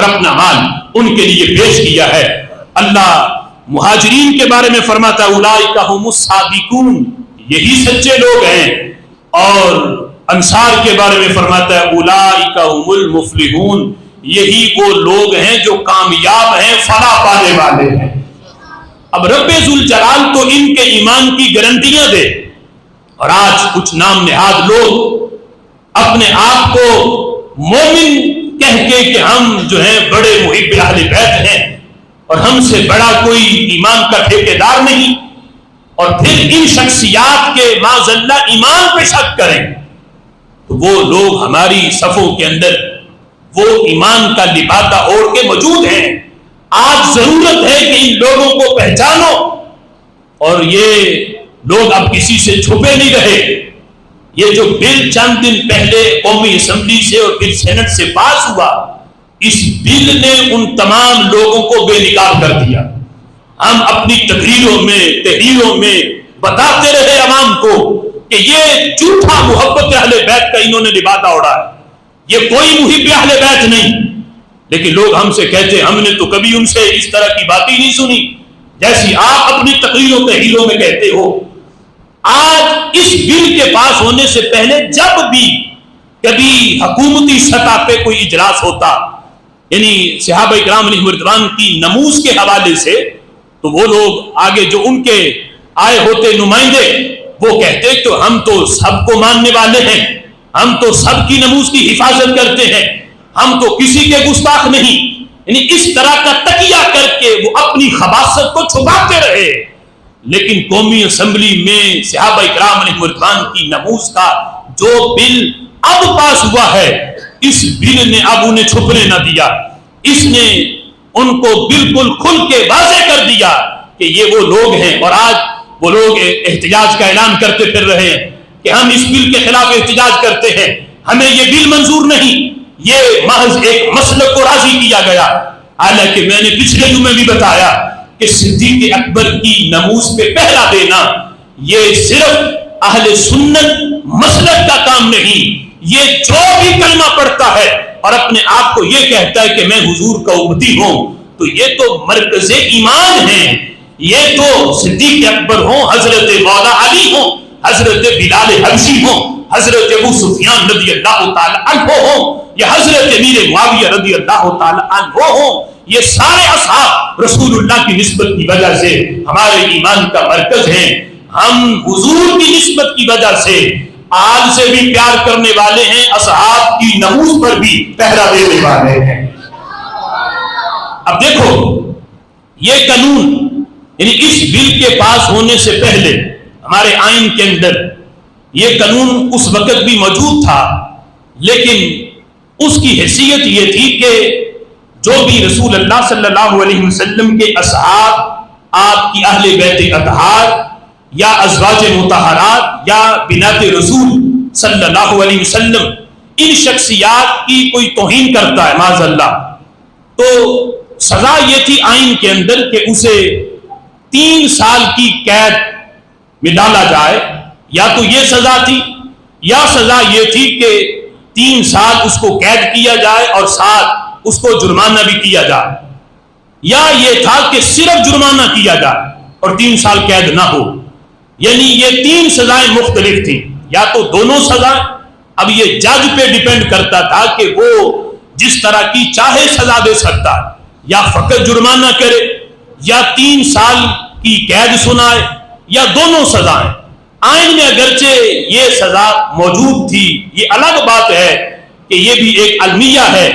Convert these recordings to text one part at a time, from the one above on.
اور اپنا مال ان کے لیے پیش کیا ہے۔ اللہ مہاجرین کے بارے میں فرماتا ہے اولئک هم الصادقون، یہی سچے لوگ ہیں، اور انصار کے بارے میں فرماتا ہے اولئک هم المفلحون، یہی وہ لوگ ہیں جو کامیاب ہیں، فلاح پانے والے ہیں۔ اب رب ذوالجلال تو ان کے ایمان کی گارنٹیاں دے، اور آج کچھ نام نہاد لوگ اپنے آپ کو مومن کہہ کے کہ ہم جو ہیں بڑے محب اہل بیت ہیں اور ہم سے بڑا کوئی ایمان کا ٹھیکیدار نہیں، اور پھر ان شخصیات کے معاذ اللہ ایمان پہ شک کریں، تو وہ لوگ ہماری صفوں کے اندر وہ ایمان کا لبادہ اوڑھ کے موجود ہیں۔ آج ضرورت ہے کہ ان لوگوں کو پہچانو، اور یہ لوگ اب کسی سے چھپے نہیں رہے۔ یہ جو بل چند دن پہلے قومی اسمبلی سے اور پھر سینٹ سے پاس ہوا، اس بل نے ان تمام لوگوں کو بے نقاب کر دیا۔ ہم اپنی تقریروں میں تحریروں میں بتاتے رہے عوام کو کہ یہ جھوٹا محبت اہل بیت کا انہوں نے لبادہ اوڑھا ہے، یہ کوئی محب اہل بیت نہیں، لیکن لوگ ہم سے کہتے ہیں ہم نے تو کبھی ان سے اس طرح کی باتیں نہیں سنی جیسی آپ اپنی تقریروں تحریروں میں کہتے ہو۔ آج اس بل کے پاس ہونے سے پہلے جب بھی کبھی حکومتی سطح پہ کوئی اجلاس ہوتا، یعنی صحابہ کرام علیہم رضوان کی نموز کے حوالے سے، تو وہ لوگ آگے جو ان کے آئے ہوتے نمائندے وہ کہتے تو ہم تو سب کو ماننے والے ہیں، ہم تو سب کی نموز کی حفاظت کرتے ہیں، ہم تو کسی کے گستاخ نہیں، یعنی اس طرح کا تکیہ کر کے وہ اپنی خباثت کو چھپاتے رہے۔ لیکن قومی اسمبلی میں صحابہ کرام علیہم رضوان کی نموز کا جو بل اب پاس ہوا ہے، اس بل نے اب انہیں چھپنے نہ دیا، اس نے ان کو بالکل کھل کے واضح کر دیا کہ یہ وہ لوگ ہیں، اور آج وہ لوگ احتجاج کا اعلان کرتے پھر رہے ہیں کہ ہم اس بل کے خلاف احتجاج کرتے ہیں، ہمیں یہ بل منظور نہیں۔ یہ محض ایک مسلک کو راضی کیا گیا، حالانکہ میں نے پچھلے جمعے بھی بتایا کہ صدیق اکبر کی نموز پہ پہلا دینا یہ صرف اہل سنت مسلک کا کام نہیں، یہ جو بھی کلمہ پڑھتا ہے اور اپنے آپ کو یہ کہتا ہے کہ میں حضور کا امتی ہوں، تو یہ تو مرکز ایمان ہے۔ یہ تو صدیق اکبر ہوں، حضرت مولا علی ہوں، حضرت بلال حبشی ہوں، حضرت ابو سفیان رضی اللہ تعالی عنہ ہوں، یا حضرت امیر معاویہ رضی اللہ تعالی عنہ ہوں، یہ سارے اصحاب رسول اللہ کی نسبت کی وجہ سے ہمارے ایمان کا مرکز ہیں۔ ہم حضور کی نسبت کی وجہ سے آل سے بھی پیار کرنے والے ہیں، اصحاب کی نموز پر بھی پہرا دینے والے ہیں۔ اب دیکھو یہ قانون، یعنی اس بل کے پاس ہونے سے پہلے ہمارے آئین کے اندر یہ قانون اس وقت بھی موجود تھا، لیکن اس کی حیثیت یہ تھی کہ جو بھی رسول اللہ صلی اللہ علیہ وسلم کے اصحاب، آپ کی اہل بیت اطہار یا ازواج مطہرات یا بنات رسول صلی اللہ علیہ وسلم، ان شخصیات کی کوئی توہین کرتا ہے معاذ اللہ، تو سزا یہ تھی آئین کے اندر کہ اسے 3 سال کی قید میں ڈالا جائے، یا تو یہ سزا تھی، یا سزا یہ تھی کہ 3 سال اس کو قید کیا جائے اور ساتھ اس کو جرمانہ بھی کیا جائے، یا یہ تھا کہ صرف جرمانہ کیا جائے اور 3 سال قید نہ ہو۔ یعنی یہ 3 سزائیں مختلف تھیں، یا تو دونوں سزائیں، اب یہ جج پہ ڈیپینڈ کرتا تھا کہ وہ جس طرح کی چاہے سزا دے سکتا ہے، یا فقط جرمانہ کرے یا 3 سال کی قید سنائے یا دونوں سزائیں۔ آئین میں اگرچہ یہ سزا موجود تھی، یہ الگ بات ہے کہ یہ بھی ایک المیہ ہے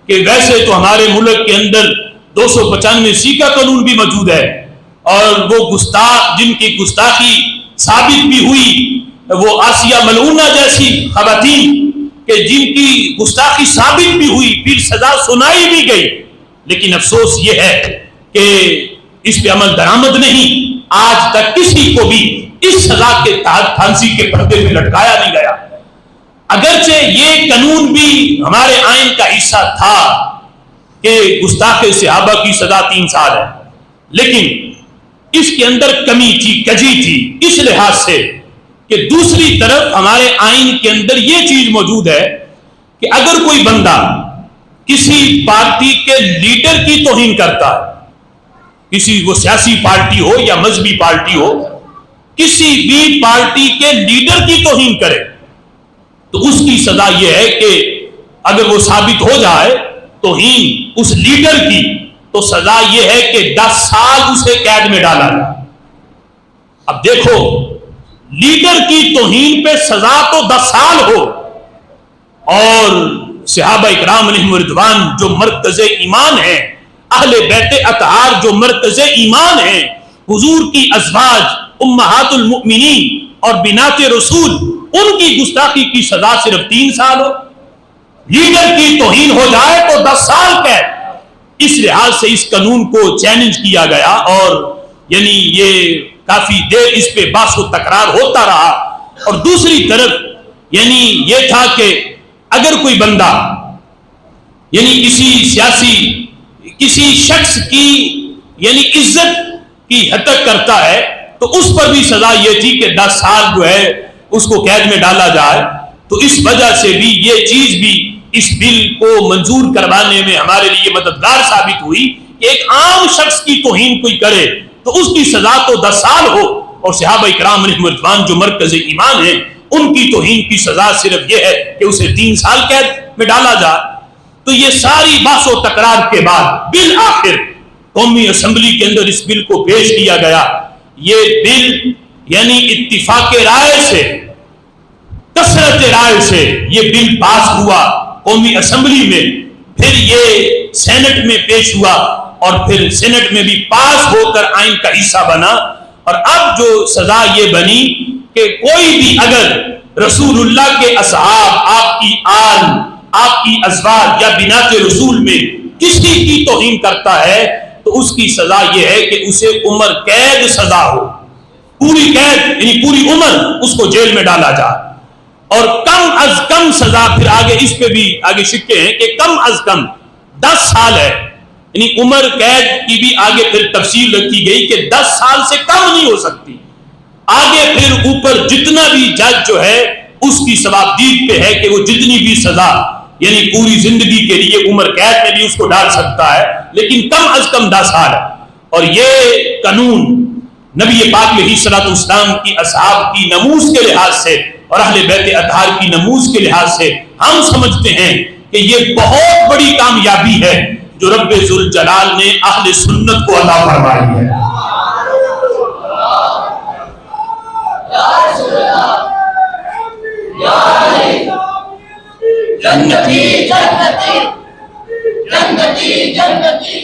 کہ ویسے تو ہمارے ملک کے اندر 295 کا قانون بھی موجود ہے، اور وہ گستاخ جن کی گستاخی ثابت بھی ہوئی، وہ آسیہ ملعونہ جیسی خواتین کہ جن کی گستاخی ثابت بھی ہوئی، پھر سزا سنائی بھی گئی، لیکن افسوس یہ ہے کہ اس پہ عمل درآمد نہیں۔ آج تک کسی کو بھی اس سزا کے تحت پھانسی کے پردے میں لٹکایا نہیں گیا۔ اگرچہ یہ قانون بھی ہمارے آئین کا حصہ تھا کہ گستاخ صحابہ کی سزا 3 سال ہے، لیکن اس کے اندر کمی تھی، کجی تھی، اس لحاظ سے کہ دوسری طرف ہمارے آئین کے اندر یہ چیز موجود ہے کہ اگر کوئی بندہ کسی پارٹی کے لیڈر کی توہین کرتا ہے، کسی وہ سیاسی پارٹی ہو یا مذہبی پارٹی ہو، کسی بھی پارٹی کے لیڈر کی توہین کرے تو اس کی سزا یہ ہے کہ اگر وہ ثابت ہو جائے توہین اس لیڈر کی تو سزا یہ ہے کہ 10 سال اسے قید میں ڈالا جائے۔ اب دیکھو، لیڈر کی توہین پہ سزا تو 10 سال ہو، اور صحابہ اکرام علیہم رضوان جو مرکز ایمان ہیں، اہل بیت اطہار جو مرکز ایمان ہیں، حضور کی ازواج امہات المؤمنین اور بنات رسول، ان کی گستاخی کی سزا صرف 3 سال ہو، لیڈر کی توہین ہو جائے تو 10 سال قید۔ اس لحاظ سے اس قانون کو چیلنج کیا گیا، اور یعنی یہ کافی دیر اس پہ بحث و تکرار ہوتا رہا۔ اور دوسری طرف یعنی یہ تھا کہ اگر کوئی بندہ یعنی کسی شخص کی یعنی عزت کی ہتک کرتا ہے تو اس پر بھی سزا یہ تھی کہ 10 سال جو ہے اس کو قید میں ڈالا جائے۔ تو اس وجہ سے بھی یہ چیز بھی اس بل کو منظور کروانے میں ہمارے لیے مددگار ثابت ہوئی کہ ایک عام شخص کی توہین کوئی کرے تو اس کی سزا تو 10 سال ہو، اور صحابہ کرام علیہم رضوان جو مرکز ایمان ہیں ان کی توہین کی سزا صرف یہ ہے کہ اسے 3 سال قید میں ڈالا جائے۔ تو یہ ساری بحث و تکرار کے بعد بالآخر قومی اسمبلی کے اندر اس بل کو پیش کیا گیا۔ یہ بل یعنی اتفاق رائے سے، کثرت رائے سے یہ بل پاس ہوا قومی اسمبلی میں، پھر یہ سینٹ میں پیش ہوا، اور پھر سینٹ میں بھی پاس ہو کر آئین کا حصہ بنا۔ اور اب جو سزا یہ بنی کہ کوئی بھی اگر رسول اللہ کے اصحاب، آپ کی آل، آپ کی ازواج یا بنات رسول میں کسی کی توہین کرتا ہے تو اس کی سزا یہ ہے کہ اسے عمر قید سزا ہو، پوری قید یعنی پوری عمر اس کو جیل میں ڈالا جائے۔ اور کم از کم سزا، پھر آگے اس پہ بھی آگے شکے ہیں کہ کم از کم 10 سال ہے، یعنی عمر قید کی بھی آگے پھر تفصیل رکھی گئی کہ 10 سال سے کم نہیں ہو سکتی۔ آگے پھر اوپر جتنا بھی جج جو ہے اس کی ثوابدید پہ ہے کہ وہ جتنی بھی سزا یعنی پوری زندگی کے لیے عمر قید میں بھی اس کو ڈال سکتا ہے، لیکن کم از کم 10 سال ہے۔ اور یہ قانون نبی پاک علیہ الصلوۃ والسلام کی اصحاب کی نموز کے لحاظ سے اور اہل بیت اطہار کی نموز کے لحاظ سے ہم سمجھتے ہیں کہ یہ بہت بڑی کامیابی ہے جو رب ذوالجلال نے اہل سنت کو عطا فرمائی ہے۔ جنتی جنتی جنتی جنتی